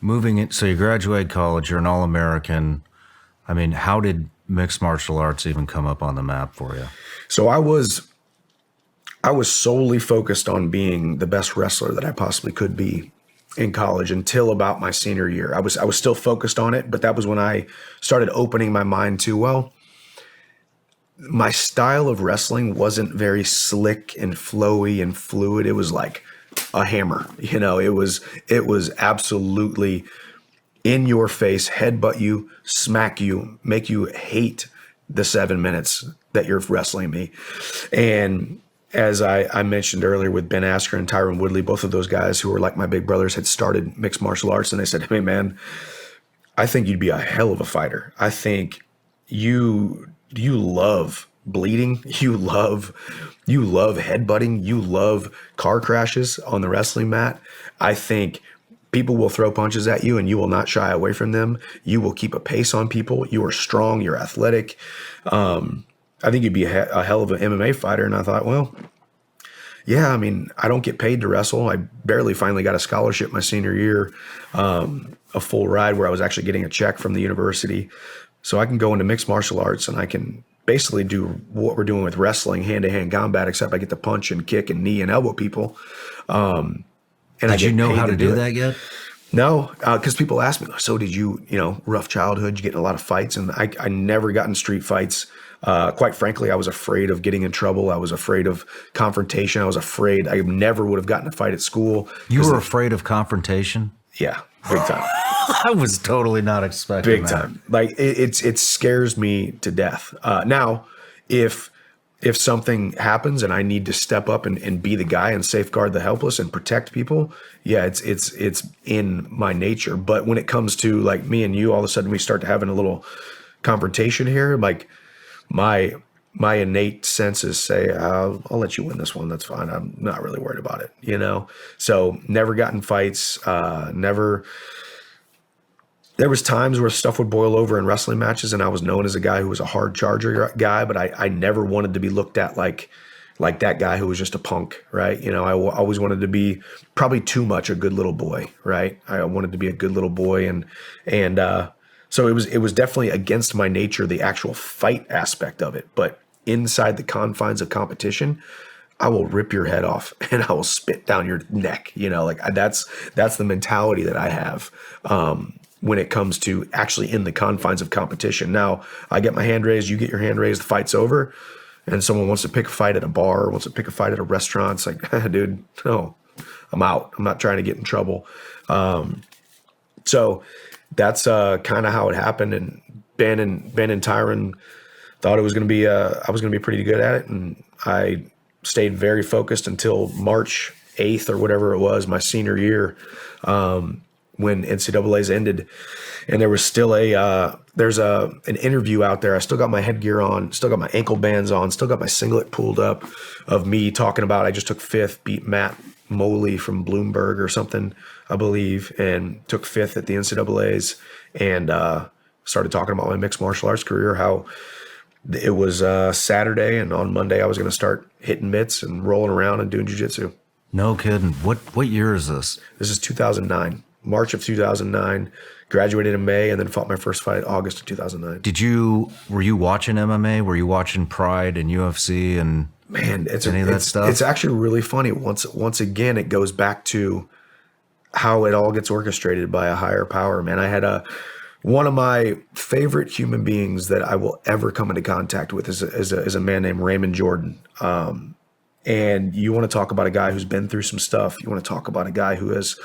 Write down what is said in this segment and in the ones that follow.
moving it, so you graduate college, you're an All-American. I mean, how did mixed martial arts even come up on the map for you? So I was solely focused on being the best wrestler that I possibly could be in college until about my senior year. I was still focused on it, but that was when I started opening my mind to, well, my style of wrestling wasn't very slick and flowy and fluid. It was like a hammer. You know, it was absolutely in your face, headbutt you, smack you, make you hate the 7 minutes that you're wrestling me. And as I mentioned earlier with Ben Askren and Tyron Woodley, both of those guys who were like my big brothers had started mixed martial arts, and they said, hey man, I think you'd be a hell of a fighter. I think you love bleeding. You love headbutting. You love car crashes on the wrestling mat. I think people will throw punches at you and you will not shy away from them. You will keep a pace on people. You are strong. You're athletic. I think you'd be a hell of an MMA fighter. And I thought, well, yeah, I mean, I don't get paid to wrestle. I barely finally got a scholarship my senior year, a full ride where I was actually getting a check from the university. So I can go into mixed martial arts and I can basically do what we're doing with wrestling, hand-to-hand combat, except I get to punch and kick and knee and elbow people. And did you know how to do that yet? No, because people ask me, so did you, rough childhood, did you get in a lot of fights? And I never got in street fights. Quite frankly, I was afraid of getting in trouble. I was afraid of confrontation. I never would have gotten a fight at school. You were afraid of confrontation? Yeah, big time. I was totally not expecting big time. Like it scares me to death. Now, if something happens and I need to step up and be the guy and safeguard the helpless and protect people, yeah, it's in my nature. But when it comes to like me and you, all of a sudden we start to having a little confrontation here. Like my innate senses say, I'll let you win this one. That's fine. I'm not really worried about it, So never got in fights. There was times where stuff would boil over in wrestling matches, and I was known as a guy who was a hard charger guy, but I never wanted to be looked at like that guy who was just a punk, right? I always wanted to be probably too much a good little boy, right? I wanted to be a good little boy, and so it was definitely against my nature, the actual fight aspect of it. But inside the confines of competition, I will rip your head off and I will spit down your neck. That's the mentality that I have. When it comes to actually in the confines of competition. Now, I get my hand raised, you get your hand raised, the fight's over, and someone wants to pick a fight at a bar, wants to pick a fight at a restaurant. It's like, dude, no, I'm out. I'm not trying to get in trouble. So that's kind of how it happened. And Ben and Tyron thought it was going to be, I was going to be pretty good at it. And I stayed very focused until March 8th or whatever it was, my senior year. When NCAA's ended, and there was still there's an interview out there. I still got my headgear on, still got my ankle bands on, still got my singlet pulled up of me talking about I just took 5th, beat Matt Moley from Bloomberg or something, I believe, and took 5th at the NCAA's, and started talking about my mixed martial arts career, how it was Saturday, and on Monday I was going to start hitting mitts and rolling around and doing jiu-jitsu. No kidding. What year is this? This is 2009. March of 2009, graduated in May, and then fought my first fight August of 2009. Were you watching MMA? Were you watching Pride and UFC and that stuff? It's actually really funny. Once again, it goes back to how it all gets orchestrated by a higher power, man. I had one of my favorite human beings that I will ever come into contact with is a man named Raymond Jordan. And you want to talk about a guy who's been through some stuff. You want to talk about a guy who has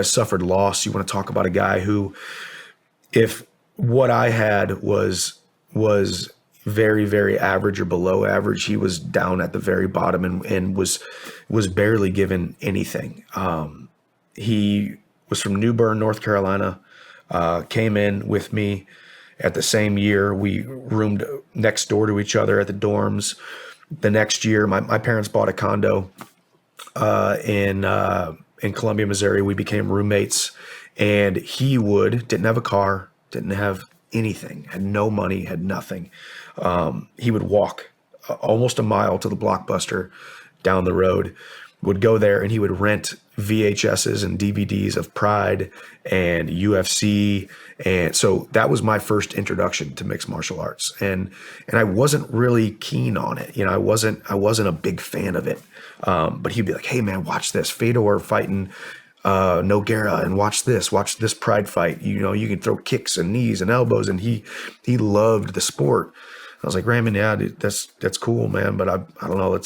suffered loss. You want to talk about a guy who, if what I had was very, very average or below average, he was down at the very bottom and was barely given anything. He was from New Bern, North Carolina, came in with me at the same year. We roomed next door to each other at the dorms. The next year, my parents bought a condo in Columbia, Missouri. We became roommates, and he didn't have a car, didn't have anything, had no money, had nothing. He would walk almost a mile to the Blockbuster down the road. would go there and he would rent VHSs and DVDs of Pride and UFC. And so that was my first introduction to mixed martial arts. And I wasn't really keen on it. You know, I wasn't a big fan of it. But he'd be like, hey man, watch this Fedor fighting Nogueira, and watch this Pride fight. You know, you can throw kicks and knees and elbows. And he loved the sport. I was like, Raymond, yeah, dude, that's cool, man. But I don't know.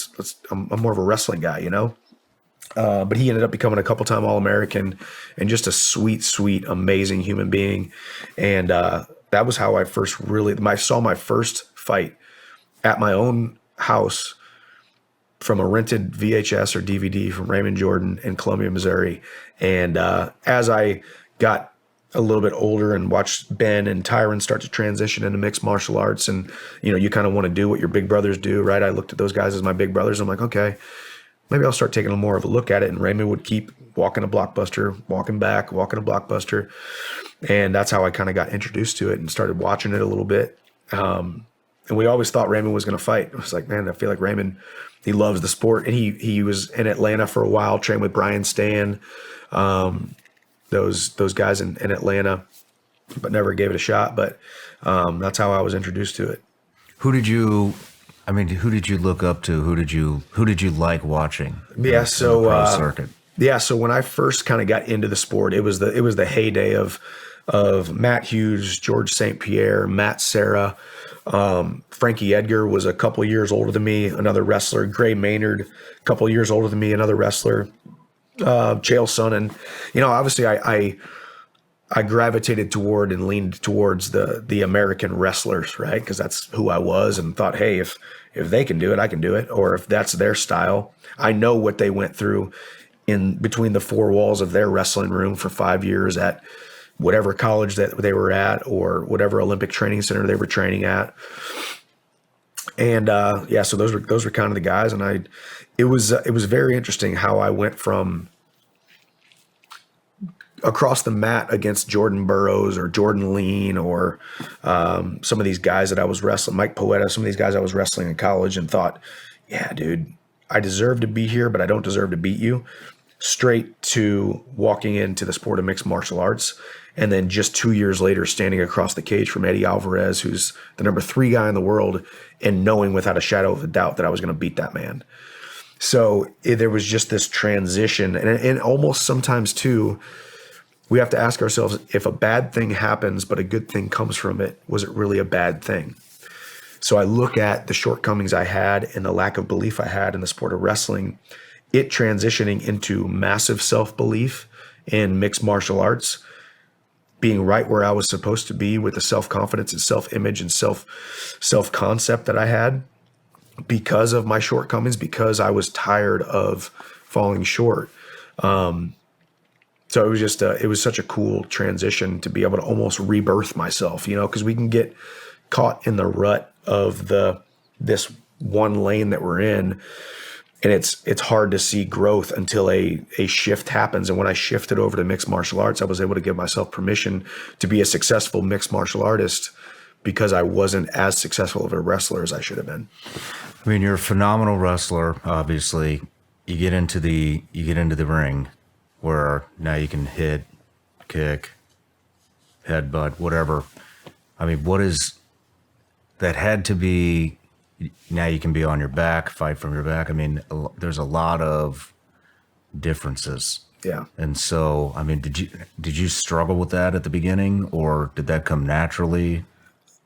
I'm more of a wrestling guy, you know? But he ended up becoming a couple-time All-American and just a sweet, sweet, amazing human being. And that was how I first I saw my first fight at my own house from a rented VHS or DVD from Raymond Jordan in Columbia, Missouri. And as I got a little bit older and watched Ben and Tyron start to transition into mixed martial arts, and, you know, you kind of want to do what your big brothers do, right? I looked at those guys as my big brothers. I'm like, okay, maybe I'll start taking more of a look at it. And Raymond would keep walking to Blockbuster, walking to Blockbuster. And that's how I kind of got introduced to it and started watching it a little bit. And we always thought Raymond was going to fight. I was like, man, I feel like Raymond, he loves the sport. And he was in Atlanta for a while, trained with Brian Stan, those guys in Atlanta, but never gave it a shot. But that's how I was introduced to it. Who did you look up to? Who did you like watching? Yeah, so the pro circuit. Yeah, so when I first kind of got into the sport, it was the heyday of Matt Hughes, George St. Pierre, Matt Serra. Frankie Edgar was a couple years older than me, another wrestler. Gray Maynard, a couple years older than me, another wrestler. Chael Sonnen. You know, obviously I gravitated toward and leaned towards the American wrestlers, right? Because that's who I was, and thought, hey, if they can do it, I can do it. Or if that's their style, I know what they went through in between the four walls of their wrestling room for 5 years at whatever college that they were at, or whatever Olympic training center they were training at. And so those were kind of the guys, and it was very interesting how I went from across the mat against Jordan Burroughs or Jordan Lean or some of these guys that I was wrestling, Mike Poeta, some of these guys I was wrestling in college, and thought, yeah, dude, I deserve to be here, but I don't deserve to beat you. Straight to walking into the sport of mixed martial arts. And then just 2 years later, standing across the cage from Eddie Alvarez, who's the number 3 guy in the world, and knowing without a shadow of a doubt that I was going to beat that man. So there was just this transition. And almost sometimes too, we have to ask ourselves, if a bad thing happens, but a good thing comes from it, was it really a bad thing? So I look at the shortcomings I had and the lack of belief I had in the sport of wrestling, it transitioning into massive self-belief in mixed martial arts, being right where I was supposed to be with the self-confidence and self-image and self-concept that I had because of my shortcomings, because I was tired of falling short. So it was just it was such a cool transition to be able to almost rebirth myself, you know, because we can get caught in the rut of this one lane that we're in. And it's hard to see growth until a shift happens. And when I shifted over to mixed martial arts, I was able to give myself permission to be a successful mixed martial artist because I wasn't as successful of a wrestler as I should have been. I mean, you're a phenomenal wrestler, obviously. You get into the ring where now you can hit, kick, headbutt, whatever. I mean, what is that had to be? Now you can be on your back, fight from your back. I mean, there's a lot of differences. Yeah. And so, I mean, did you struggle with that at the beginning, or did that come naturally?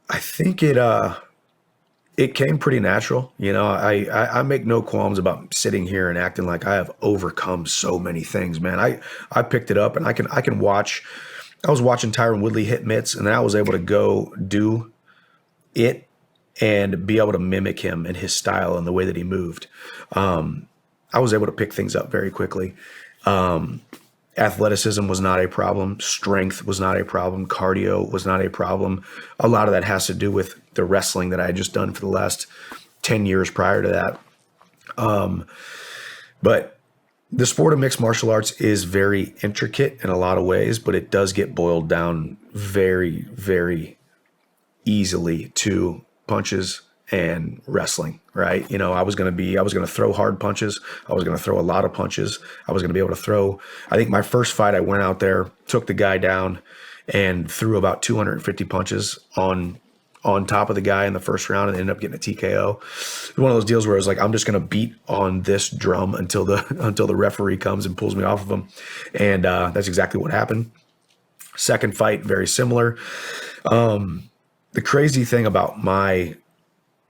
I think it came pretty natural. You know, I make no qualms about sitting here and acting like I have overcome so many things, man. I picked it up, and I can watch. I was watching Tyron Woodley hit mitts, and then I was able to go do it and be able to mimic him and his style and the way that he moved. I was able to pick things up very quickly. Athleticism was not a problem. Strength was not a problem. Cardio was not a problem. A lot of that has to do with the wrestling that I had just done for the last 10 years prior to that. But the sport of mixed martial arts is very intricate in a lot of ways, but it does get boiled down very, very easily to punches and wrestling, right? You know, I was going to throw hard punches. I was going to throw a lot of punches. I was going to be able to throw. I think my first fight, I went out there, took the guy down, and threw about 250 punches on top of the guy in the first round, and ended up getting a TKO. One of those deals where I was like, I'm just going to beat on this drum until the referee comes and pulls me off of him. And that's exactly what happened. Second fight, very similar. The crazy thing about my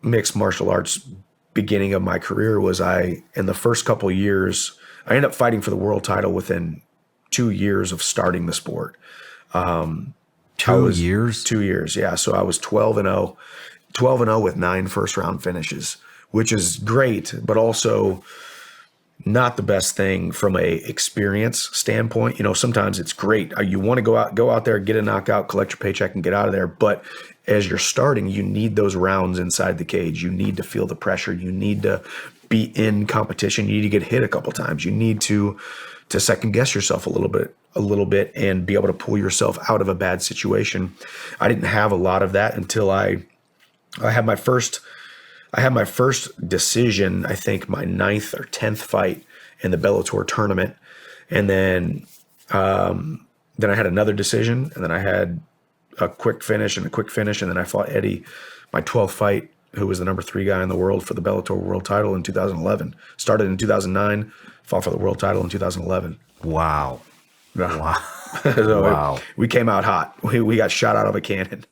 mixed martial arts beginning of my career was in the first couple of years, I ended up fighting for the world title within 2 years of starting the sport. 2 years? 2 years, yeah. So I was 12-0 with 9 first round finishes, which is great, but also not the best thing from a experience standpoint. You know, sometimes it's great. You want to go out there, get a knockout, collect your paycheck, and get out of there. But as you're starting, you need those rounds inside the cage. You need to feel the pressure. You need to be in competition. You need to get hit a couple times. You need to second guess yourself a little bit and be able to pull yourself out of a bad situation. I didn't have a lot of that until I had my first decision, I think my 9th or 10th fight in the Bellator tournament. And then I had another decision, and then I had a quick finish. And then I fought Eddie, my 12th fight, who was the number 3 guy in the world for the Bellator world title in 2011. Started in 2009, fought for the world title in 2011. Wow. Wow. Wow. We came out hot. We got shot out of a cannon.